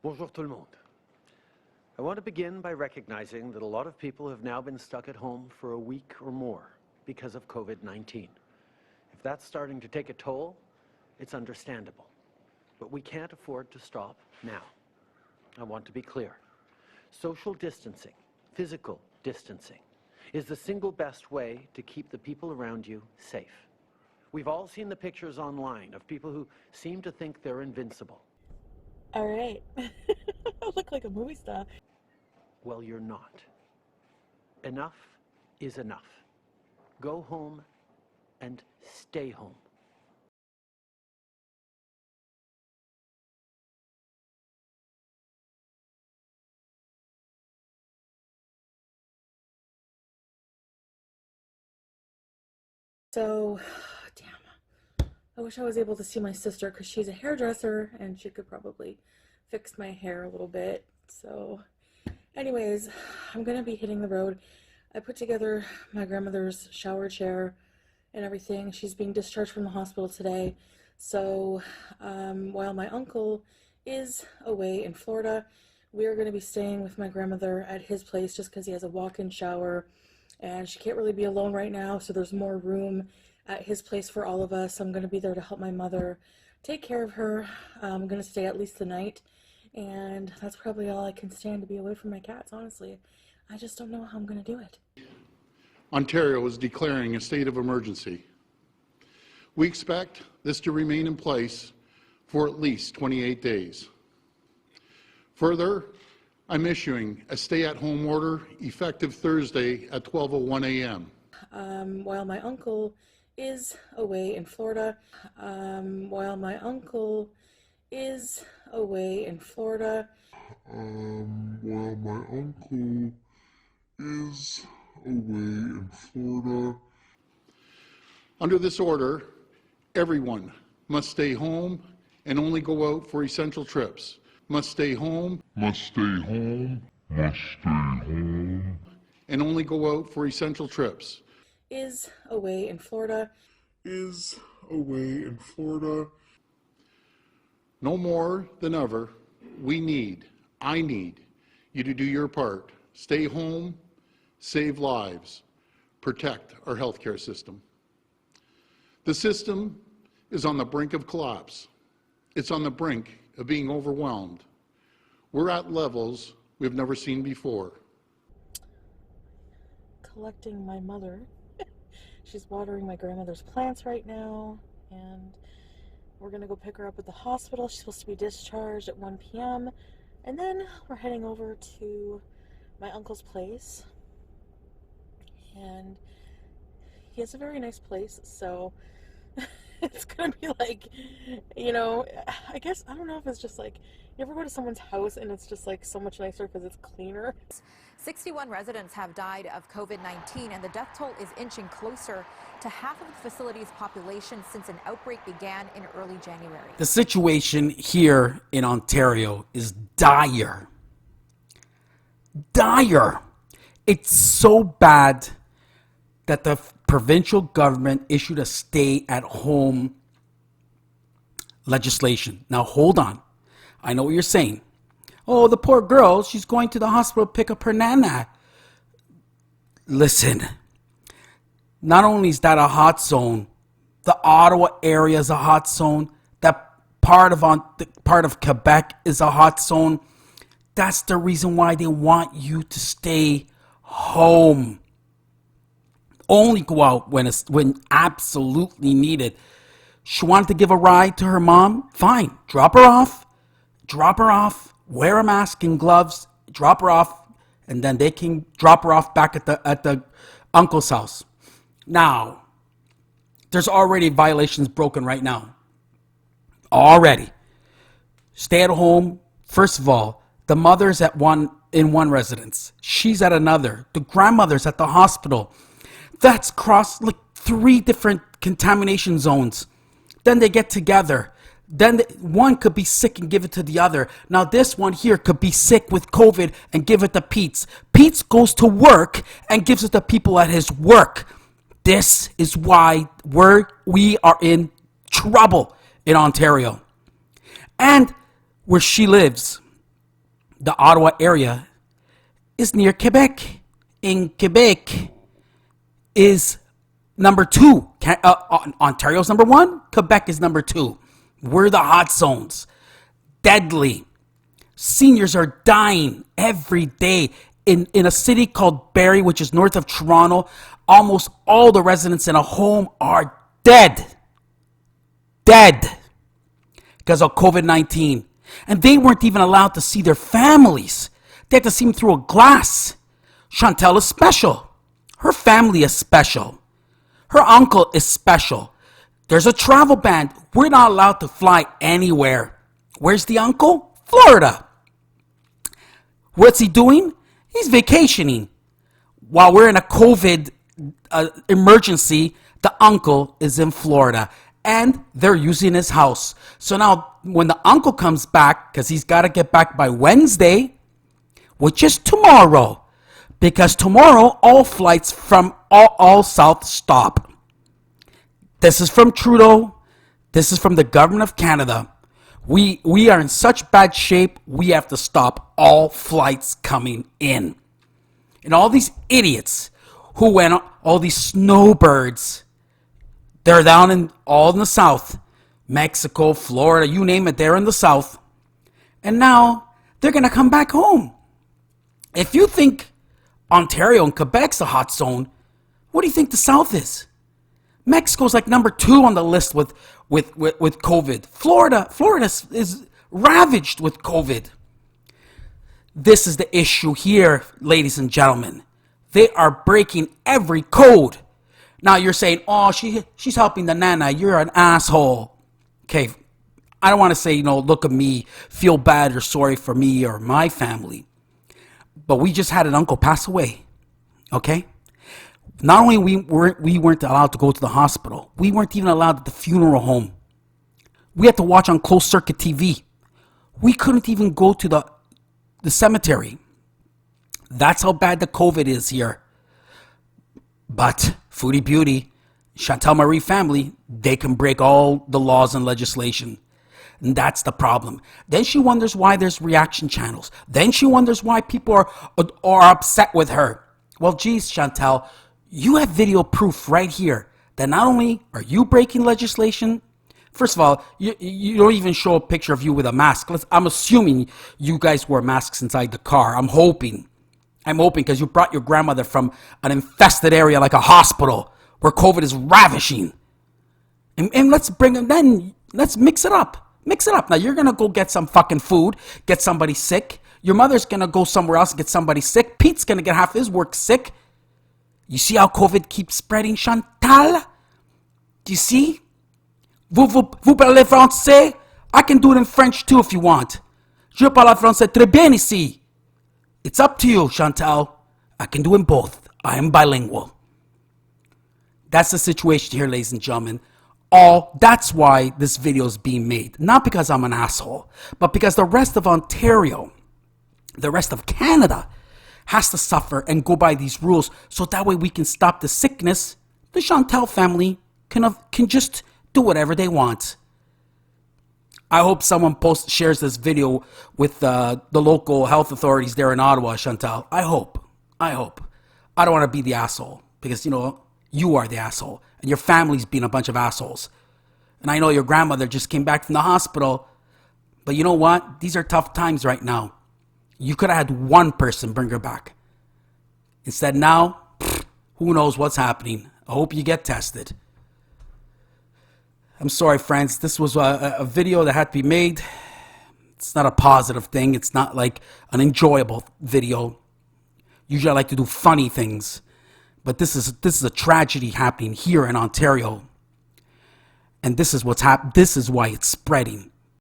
Bonjour tout le monde. I want to begin by recognizing that a lot of people have now been stuck at home for a week or more because of COVID-19. If that's starting to take a toll, it's understandable. But we can't afford to stop now. I want to be clear. Social distancing, physical distancing, is the single best way to keep the people around you safe. We've all seen the pictures online of people who seem to think they're invincible. All right. I look like a movie star. Well, you're not. Enough is enough. Go home and stay home. So, damn. I wish I was able to see my sister because she's a hairdresser and she could probably fix my hair a little bit. So, anyways, I'm going to be hitting the road. I put together my grandmother's shower chair and everything. She's being discharged from the hospital today. So, while my uncle is away in Florida, we are going to be staying with my grandmother at his place just because he has a walk-in shower and she can't really be alone right now, so there's more room at his place for all of us. I'm going to be there to help my mother take care of her. I'm going to stay at least the night, and that's probably all I can stand to be away from my cats, honestly. I just don't know how I'm going to do it. Ontario is declaring a state of emergency. We expect this to remain in place for at least 28 days. Further, I'm issuing a stay-at-home order effective Thursday at 12:01 a.m. While my uncle is away in Florida, while my uncle is away in Florida, Under this order, everyone must stay home and only go out for essential trips. Must stay home and only go out for essential trips. is away in Florida. No more than ever, I need you to do your part. Stay home, save lives, protect our healthcare system. The system is on the brink of collapse. It's on the brink of being overwhelmed. We're at levels we've never seen before. Collecting my mother. She's watering my grandmother's plants right now, and we're gonna go pick her up at the hospital. She's supposed to be discharged at 1 p.m. and then we're heading over to my uncle's place, and he has a very nice place, so it's gonna be like, you know, I guess, I don't know if it's just like, you ever go to someone's house and it's just like so much nicer because it's cleaner? 61 residents have died of COVID-19, and the death toll is inching closer to half of the facility's population since an outbreak began in early January. The situation here in Ontario is dire. Dire. It's so bad that the provincial government issued a stay-at-home legislation. Now, hold on. I know what you're saying. Oh, the poor girl, she's going to the hospital to pick up her nana. Listen, not only is that a hot zone, the Ottawa area is a hot zone. That part of Quebec is a hot zone. That's the reason why they want you to stay home. Only go out when absolutely needed. She wanted to give a ride to her mom. Fine, drop her off, wear a mask and gloves, drop her off, and then they can drop her off back at the uncle's house. Now, there's already violations broken right now. Already. Stay at home. First of all, the mother's in one residence. She's at another. The grandmother's at the hospital. That's crossed like 3 different contamination zones. Then they get together. Then one could be sick and give it to the other. Now this one here could be sick with COVID and give it to Pete's. Pete's goes to work and gives it to people at his work. This is why we are in trouble in Ontario. And where she lives, the Ottawa area is near Quebec. In Quebec is number 2. Ontario's number 1. Quebec is number 2. We're the hot zones. Deadly. Seniors are dying every day. In a city called Barrie, which is north of Toronto, almost all the residents in a home are dead. Dead. Because of COVID-19. And they weren't even allowed to see their families. They had to see them through a glass. Chantal is special. Her family is special. Her uncle is special. There's a travel ban. We're not allowed to fly anywhere. Where's the uncle? Florida. What's he doing? He's vacationing. While we're in a COVID emergency, the uncle is in Florida. And they're using his house. So now, when the uncle comes back, because he's got to get back by Wednesday, which is tomorrow, because tomorrow all flights from all south stop. This is from Trudeau. This is from the government of Canada. We are in such bad shape, we have to stop all flights coming in. And all these idiots who went, all these snowbirds, they're down all in the south. Mexico, Florida, you name it, they're in the south. And now they're going to come back home. If you think Ontario and Quebec's a hot zone, what do you think the south is? Mexico's like number 2 on the list with COVID. Florida is ravaged with COVID. This is the issue here, ladies and gentlemen. They are breaking every code. Now you're saying, oh, she's helping the nana. You're an asshole. Okay, I don't want to say, look at me, feel bad or sorry for me or my family. But we just had an uncle pass away. Okay? Not only we weren't allowed to go to the hospital, we weren't even allowed at the funeral home. We had to watch on closed circuit TV. We couldn't even go to the cemetery. That's how bad the COVID is here. But Foodie Beauty, Chantal Marie family, they can break all the laws and legislation. And that's the problem. Then she wonders why there's reaction channels. Then she wonders why people are upset with her. Well, geez, Chantal, you have video proof right here that not only are you breaking legislation, first of all, you don't even show a picture of you with a mask. I'm assuming you guys wore masks inside the car. I'm hoping because you brought your grandmother from an infested area like a hospital where COVID is ravishing. And let's let's mix it up. Mix it up. Now you're going to go get some fucking food, get somebody sick. Your mother's going to go somewhere else and get somebody sick. Pete's going to get half his work sick. You see how COVID keeps spreading, Chantal? Do you see? Vous parlez français? I can do it in French too if you want. Je parle français très bien ici. It's up to you, Chantal. I can do them both. I am bilingual. That's the situation here, ladies and gentlemen. That's why this video is being made. Not because I'm an asshole, but because the rest of Ontario, the rest of Canada, has to suffer and go by these rules so that way we can stop the sickness. The Chantal family can just do whatever they want. I hope someone shares this video with the local health authorities there in Ottawa, Chantal. I hope. I don't want to be the asshole because, you are the asshole and your family's being a bunch of assholes. And I know your grandmother just came back from the hospital, but you know what? These are tough times right now. You could have had one person bring her back. Instead now, who knows what's happening. I hope you get tested. I'm sorry, friends. This was a video that had to be made. It's not a positive thing. It's not like an enjoyable video. Usually I like to do funny things. But this is a tragedy happening here in Ontario. And this is what's happening. This is why it's spreading.